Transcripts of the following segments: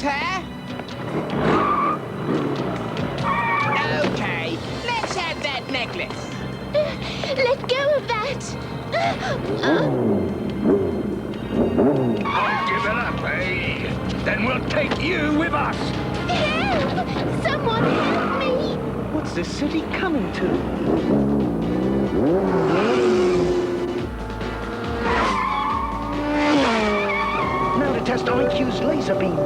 That's her. Okay, let's have that necklace. Let go of that! Can't give it up, eh? Then we'll take you with us. Help! Someone help me! What's this city coming to? Now to test IQ's laser beam.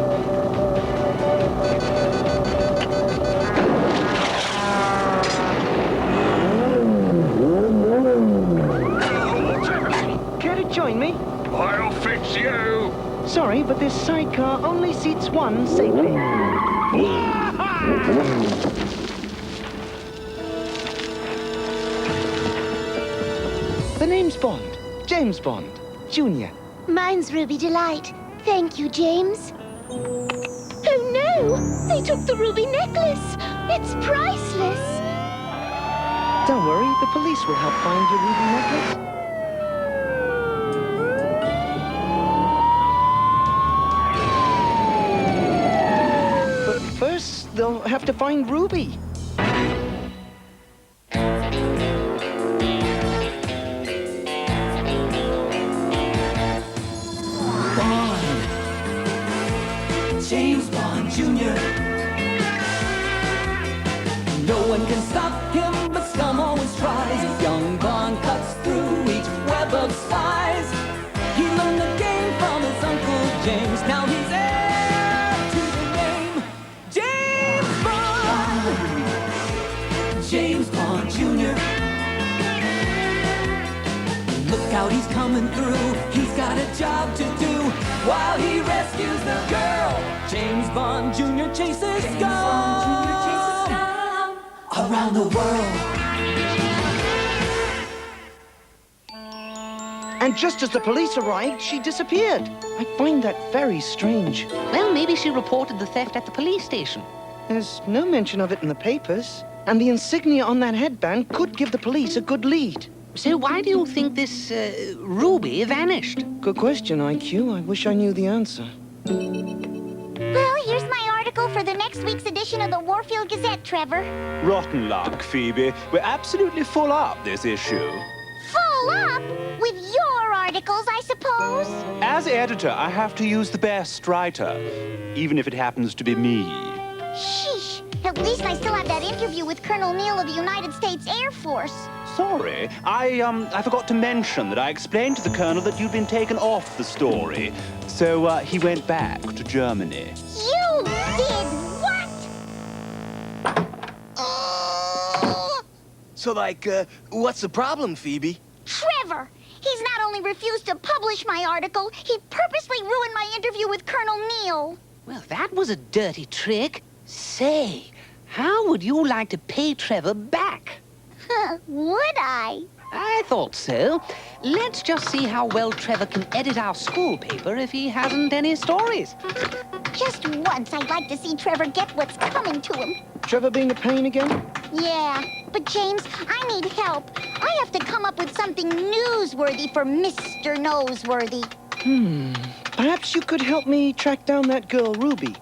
Care to join me? I'll fix you. Sorry, but this sidecar only seats one safely. The name's Bond. James Bond, Jr. Mine's Ruby Delight. Thank you, James. Oh no! They took the ruby necklace! It's priceless! Don't worry, the police will help find your ruby necklace. But first, they'll have to find Ruby. James Bond Jr. No one can stop him, but scum always tries. Young Bond cuts through each web of spies. He learned the game from his Uncle James. Now he's heir to the name James Bond. James Bond Jr. Look out, he's coming through. He's got a job to do while he rescues the girl. James Bond Jr. chases scum around the world. And just as the police arrived, she disappeared. I find that very strange. Well, maybe she reported the theft at the police station. There's no mention of it in the papers. And the insignia on that headband could give the police a good lead. So why do you think this Ruby vanished? Good question, IQ. I wish I knew the answer. Well, here's my article for the next week's edition of the Warfield Gazette, Trevor. Rotten luck, Phoebe. We're absolutely full up this issue. Full up? With your articles, I suppose? As editor, I have to use the best writer, even if it happens to be me. Sheesh. At least I still have that interview with Colonel Neal of the United States Air Force. Sorry, I forgot to mention that I explained to the Colonel that you'd been taken off the story. So he went back to Germany. You did what? So, what's the problem, Phoebe? Trevor! He's not only refused to publish my article, he purposely ruined my interview with Colonel Neal. Well, that was a dirty trick. Say, how would you like to pay Trevor back? Would I? I thought so. Let's just see how well Trevor can edit our school paper if he hasn't any stories. Just once, I'd like to see Trevor get what's coming to him. Trevor being a pain again? Yeah, but James, I need help. I have to come up with something newsworthy for Mr. Noseworthy. Perhaps you could help me track down that girl, Ruby.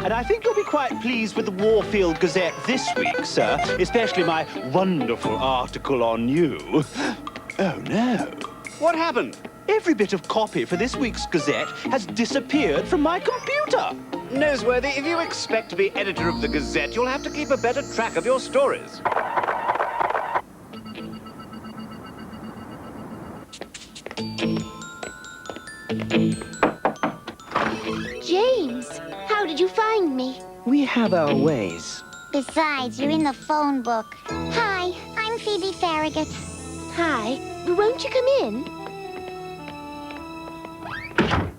And I think you'll be quite pleased with the Warfield Gazette this week, sir, especially my wonderful article on you. Oh, no. What happened? Every bit of copy for this week's Gazette has disappeared from my computer. Noseworthy, if you expect to be editor of the Gazette, you'll have to keep a better track of your stories. James, how did you find me? We have our ways. Besides, you're in the phone book. Hi, I'm Phoebe Farragut. Hi, won't you come in?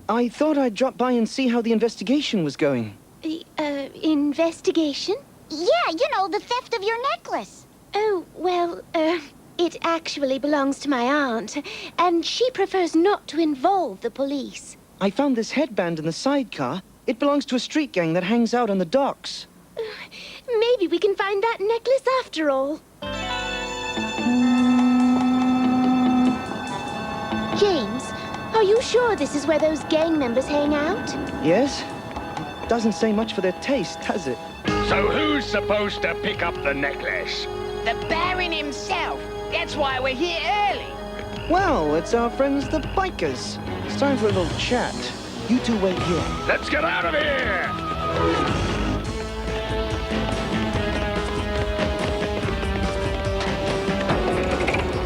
I thought I'd drop by and see how the investigation was going. Investigation? Yeah, you know, the theft of your necklace. Oh, well, it actually belongs to my aunt, and she prefers not to involve the police. I found this headband in the sidecar. It belongs to a street gang that hangs out on the docks. Maybe we can find that necklace after all. James, are you sure this is where those gang members hang out? Yes? Doesn't say much for their taste, does it? So who's supposed to pick up the necklace? The Baron himself. That's why we're here early. Well, it's our friends the bikers. It's time for a little chat. You two wait here. Let's get out of here!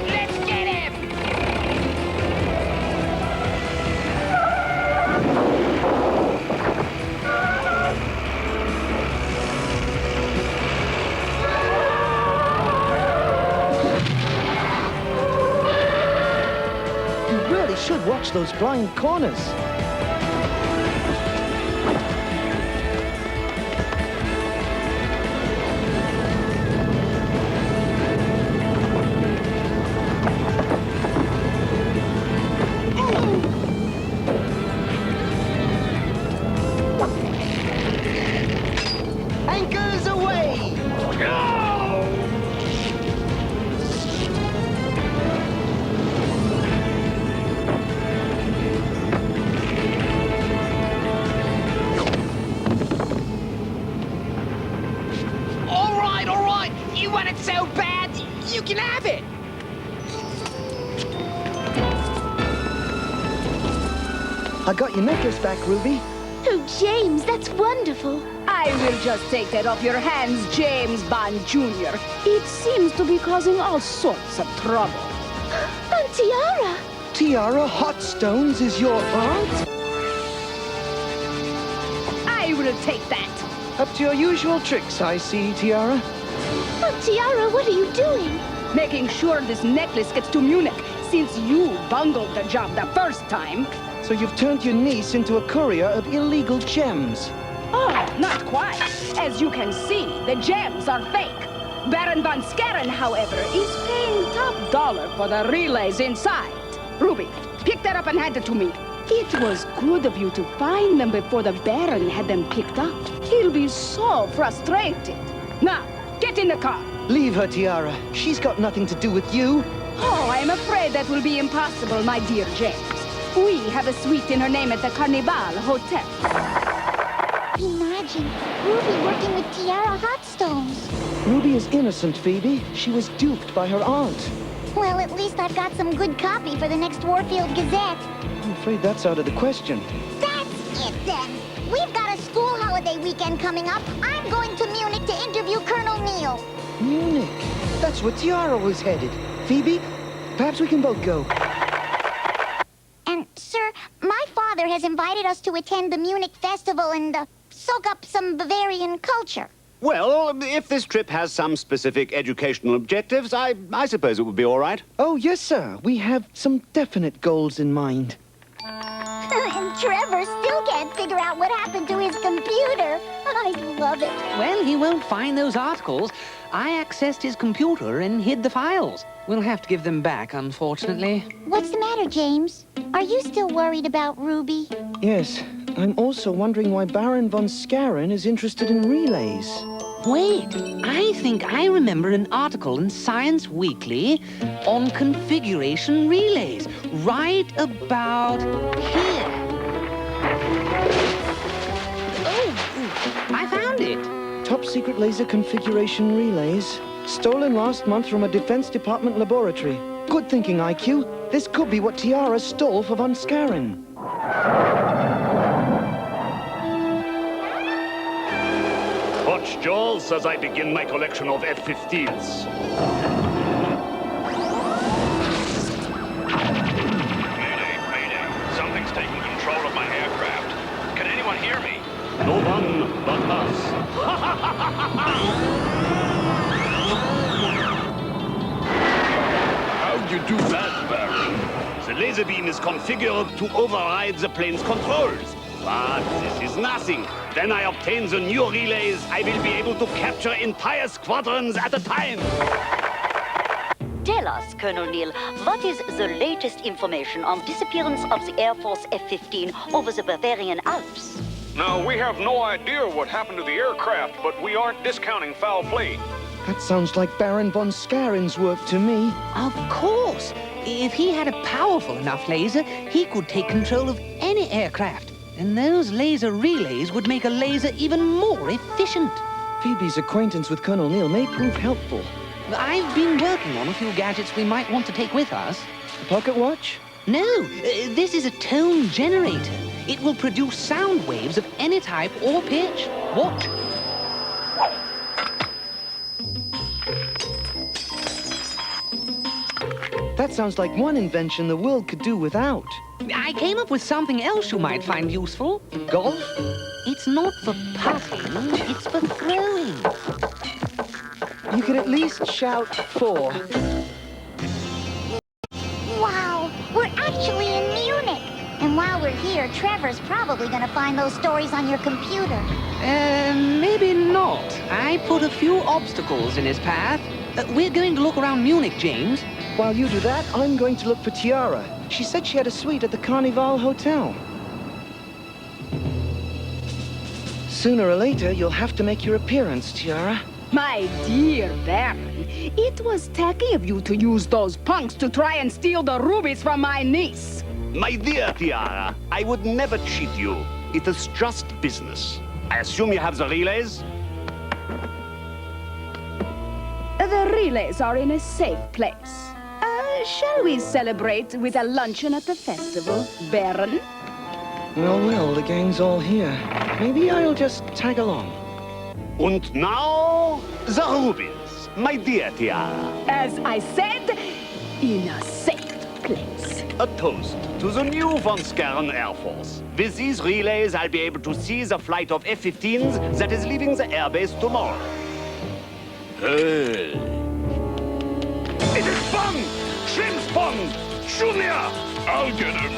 Let's get him! You really should watch those blind corners. Anchors away! All right. You want it so bad, you can have it. I got your necklace back, Ruby. Oh, James, that's wonderful. I will just take that off your hands, James Bond Jr. It seems to be causing all sorts of trouble. Aunt Tiara! Tiara Hotstones is your aunt? I will take that. Up to your usual tricks, I see, Tiara. Aunt Tiara, what are you doing? Making sure this necklace gets to Munich, since you bungled the job the first time. So you've turned your niece into a courier of illegal gems. Oh, not quite. As you can see, the gems are fake. Baron von Skaren, however, is paying top dollar for the relays inside. Ruby, pick that up and hand it to me. It was good of you to find them before the Baron had them picked up. He'll be so frustrated. Now, get in the car. Leave her, Tiara. She's got nothing to do with you. Oh, I am afraid that will be impossible, my dear James. We have a suite in her name at the Carnival Hotel. Imagine Ruby working with Tiara Hotstones. Ruby is innocent, Phoebe. She was duped by her aunt. Well, at least I've got some good copy for the next Warfield Gazette. I'm afraid that's out of the question. That's it, then. We've got a school holiday weekend coming up. I'm going to Munich to interview Colonel Neal. Munich. That's where Tiara was headed. Phoebe, perhaps we can both go. And, sir, my father has invited us to attend the Munich Festival and soak up some Bavarian culture. Well, if this trip has some specific educational objectives, I suppose it would be all right. Oh, yes, sir. We have some definite goals in mind. And Trevor still can't figure out what happened to his computer. I love it. Well, he won't find those articles. I accessed his computer and hid the files. We'll have to give them back, unfortunately. What's the matter, James? Are you still worried about Ruby? Yes. I'm also wondering why Baron von Skaren is interested in relays. Wait, I think I remember an article in Science Weekly on configuration relays, right about here. Oh, I found it. Top secret laser configuration relays. Stolen last month from a Defense Department laboratory. Good thinking, IQ. This could be what Tiara stole for von Skaren. Watch Jaws as I begin my collection of F-15s. Mayday. Something's taking control of my aircraft. Can anyone hear me? No one but us. How'd you do that, Baron? The laser beam is configured to override the plane's controls. But this is nothing. Then I obtain the new relays. I will be able to capture entire squadrons at a time. Tell us, Colonel Neal, what is the latest information on disappearance of the Air Force F-15 over the Bavarian Alps? Now, we have no idea what happened to the aircraft, but we aren't discounting foul play. That sounds like Baron von Skaren's work to me. Of course. If he had a powerful enough laser, he could take control of any aircraft. And those laser relays would make a laser even more efficient. Phoebe's acquaintance with Colonel Neil may prove helpful. I've been working on a few gadgets we might want to take with us. A pocket watch? No, this is a tone generator. It will produce sound waves of any type or pitch. Watch. That sounds like one invention the world could do without. I came up with something else you might find useful. Golf? It's not for putting, it's for throwing. You could at least shout 4. Wow, we're actually in Munich. And while we're here, Trevor's probably gonna find those stories on your computer. Maybe not. I put a few obstacles in his path. We're going to look around Munich, James. While you do that, I'm going to look for Tiara. She said she had a suite at the Carnival Hotel. Sooner or later, you'll have to make your appearance, Tiara. My dear Baron, it was tacky of you to use those punks to try and steal the rubies from my niece. My dear Tiara, I would never cheat you. It is just business. I assume you have the relays? The relays are in a safe place. Shall we celebrate with a luncheon at the festival, Baron? Well, the gang's all here. Maybe I'll just tag along. And now, the rubies, my dear Tiara. As I said, in a safe place. A toast to the new von Skaren Air Force. With these relays, I'll be able to see the flight of F-15s that is leaving the airbase tomorrow. Hey. It is Bond! James Bond! Junior! I'll get him.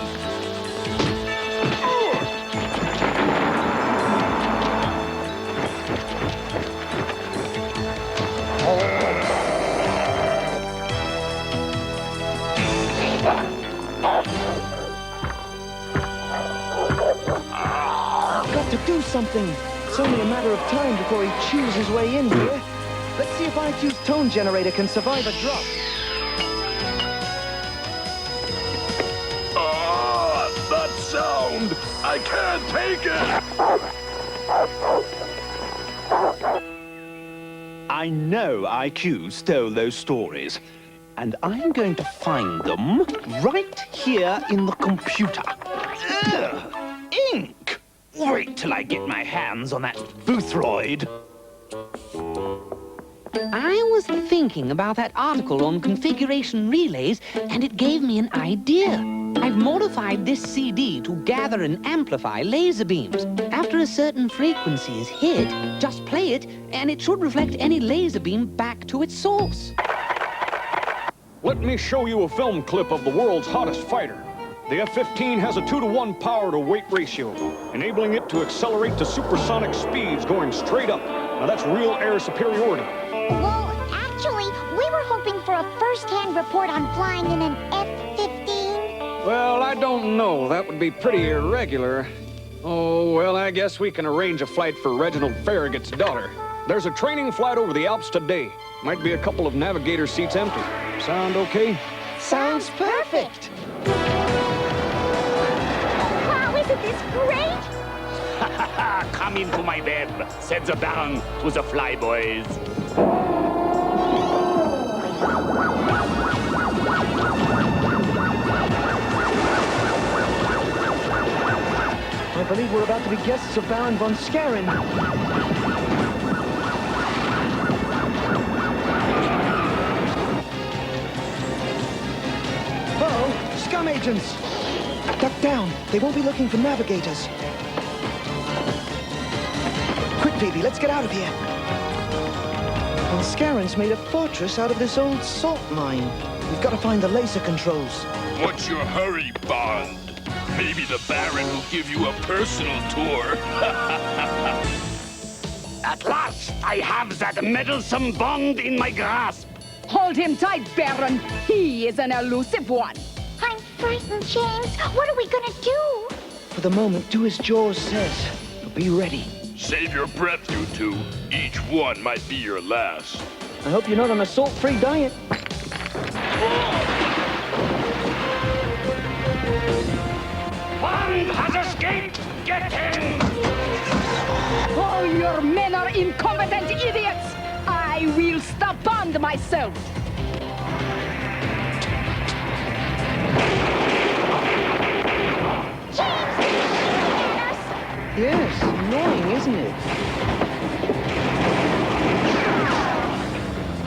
I've got to do something. It's only a matter of time before he chews his way in here. Let's see if IQ's tone generator can survive a drop. That sound! I can't take it! I know IQ stole those stories, and I'm going to find them right here in the computer. Ugh, ink! Wait till I get my hands on that Boothroyd. I was thinking about that article on configuration relays, and it gave me an idea. I've modified this CD to gather and amplify laser beams. After a certain frequency is hit, just play it, and it should reflect any laser beam back to its source. Let me show you a film clip of the world's hottest fighter. The F-15 has a 2-to-1 power-to-weight ratio, enabling it to accelerate to supersonic speeds going straight up. Now that's real air superiority. Well, actually, we were hoping for a first-hand report on flying in an F-15. Well, I don't know. That would be pretty irregular. Oh, well, I guess we can arrange a flight for Reginald Farragut's daughter. There's a training flight over the Alps today. Might be a couple of navigator seats empty. Sound okay? Sounds perfect. Wow, isn't this great? Come into my web, said the Baron to the flyboys. I believe we're about to be guests of Baron von Skaren. Uh-oh, scum agents! Duck down. They won't be looking for navigators. Quick, Phoebe, let's get out of here. Von Skaren's made a fortress out of this old salt mine. We've got to find the laser controls. What's your hurry, Bond? Maybe the Baron will give you a personal tour. At last, I have that meddlesome Bond in my grasp. Hold him tight, Baron. He is an elusive one. I'm frightened, James. What are we gonna do? For the moment, do as Jaws says. But be ready. Save your breath, you two. Each one might be your last. I hope you're not on a salt-free diet. getting! Oh, your men are incompetent idiots! I will stop bond myself! Yes, annoying, isn't it?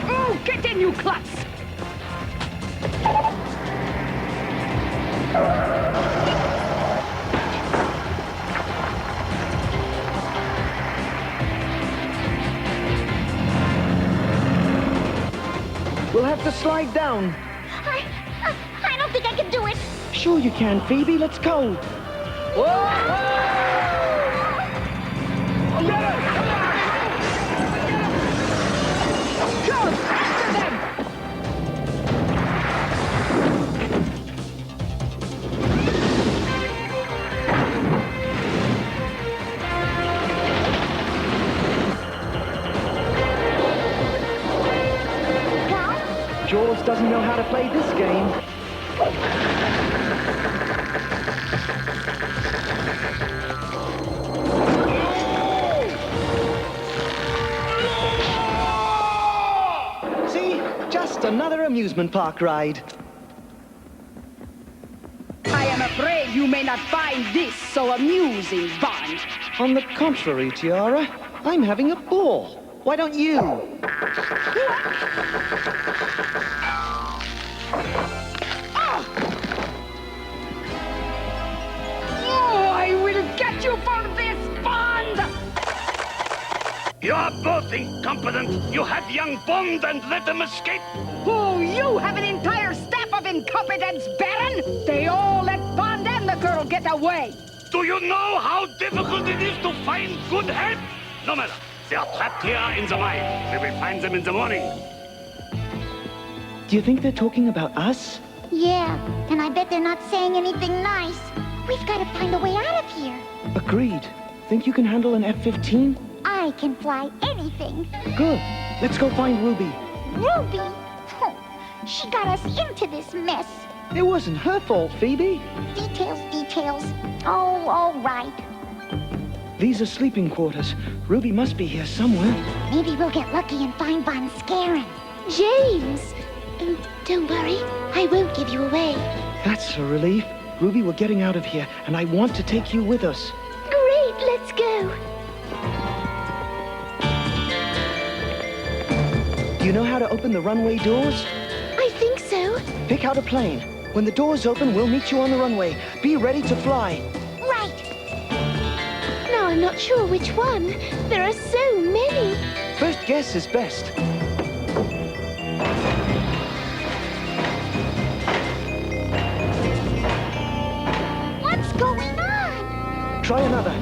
Oh, get in, you klutz! We'll have to slide down. I don't think I can do it. Sure you can, Phoebe. Let's go. John, after them! Jaws doesn't know how to play this game. See? Just another amusement park ride. I am afraid you may not find this so amusing, Bond. On the contrary, Tiara, I'm having a ball. Why don't you? Oh, I will get you for this, Bond! You are both incompetent. You had young Bond and let them escape. Oh, you have an entire staff of incompetents, Baron! They all let Bond and the girl get away! Do you know how difficult it is to find good help? No matter. They are trapped here in the mine. We will find them in the morning. Do you think they're talking about us? Yeah, and I bet they're not saying anything nice. We've got to find a way out of here. Agreed. Think you can handle an F-15? I can fly anything. Good. Let's go find Ruby. Ruby? Oh, she got us into this mess. It wasn't her fault, Phoebe. Details. Oh, all right. These are sleeping quarters. Ruby must be here somewhere. Maybe we'll get lucky and find Von Scarin. James! Oh, don't worry. I won't give you away. That's a relief. Ruby, we're getting out of here, and I want to take you with us. Great, let's go. Do you know how to open the runway doors? I think so. Pick out a plane. When the doors open, we'll meet you on the runway. Be ready to fly. Right. Now I'm not sure which one. There are so many. First guess is best. What's going on? Try another.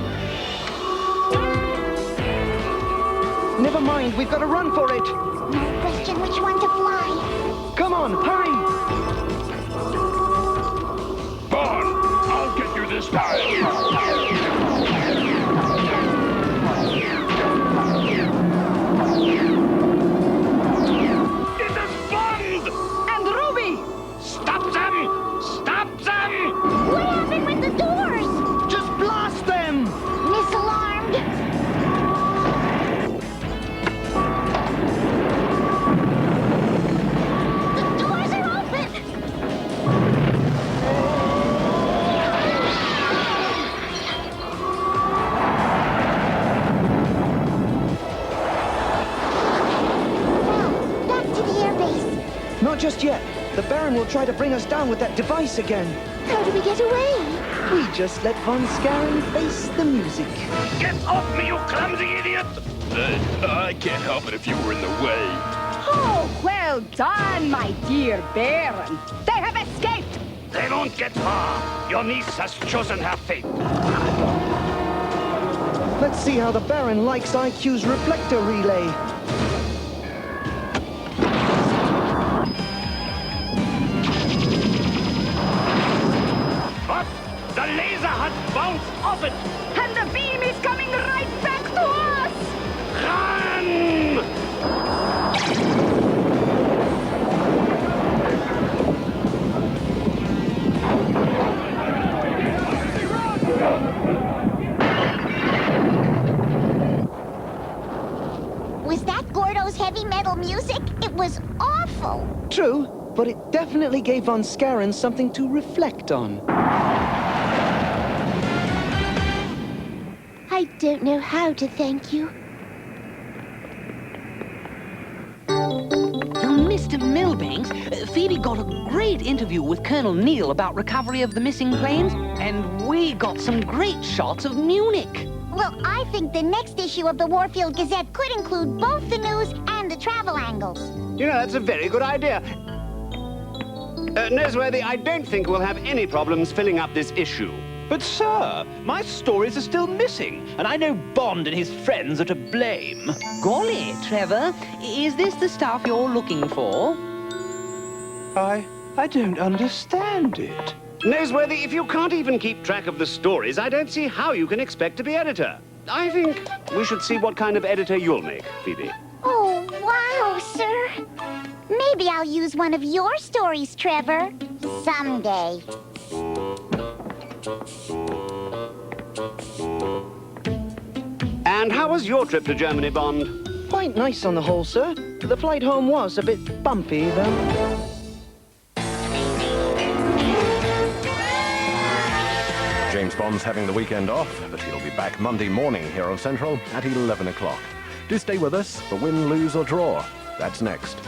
Never mind, we've got to run for it. No question which one to fly. Come on, hurry! Bond, I'll get you this time. It is Bond! And Ruby! Stop them! Stop them! What happened with the doors? Just blast them! Misalarmed. The doors are open. Now, back to the airbase. Not just yet. The Baron will try to bring us down with that device again. How do we get away? We just let Von Scarin face the music. Get off me, you clumsy idiot! I can't help it if you were in the way. Oh, well done, my dear Baron. They have escaped. They won't get far. Your niece has chosen her fate. Let's see how the Baron likes IQ's reflector relay. What? The laser has bounced off it! And the beam is coming right back to us. Run! awful. True, but it definitely gave Von Scarron something to reflect on. I don't know how to thank you. Mr. Milbanks, Phoebe got a great interview with Colonel Neil about recovery of the missing planes, and we got some great shots of Munich. Well, I think the next issue of the Warfield Gazette could include both the news and the travel angles. You know, that's a very good idea. Noseworthy, I don't think we'll have any problems filling up this issue. But, sir, my stories are still missing, and I know Bond and his friends are to blame. Golly, Trevor, is this the stuff you're looking for? I don't understand it. Noseworthy, if you can't even keep track of the stories, I don't see how you can expect to be editor. I think we should see what kind of editor you'll make, Phoebe. Oh, wow, sir. Maybe I'll use one of your stories, Trevor. Someday. And how was your trip to Germany, Bond? Quite nice on the whole, sir. The flight home was a bit bumpy, though. James Bond's having the weekend off, but he'll be back Monday morning here on Central at 11 o'clock. Do stay with us for win, lose or draw. That's next.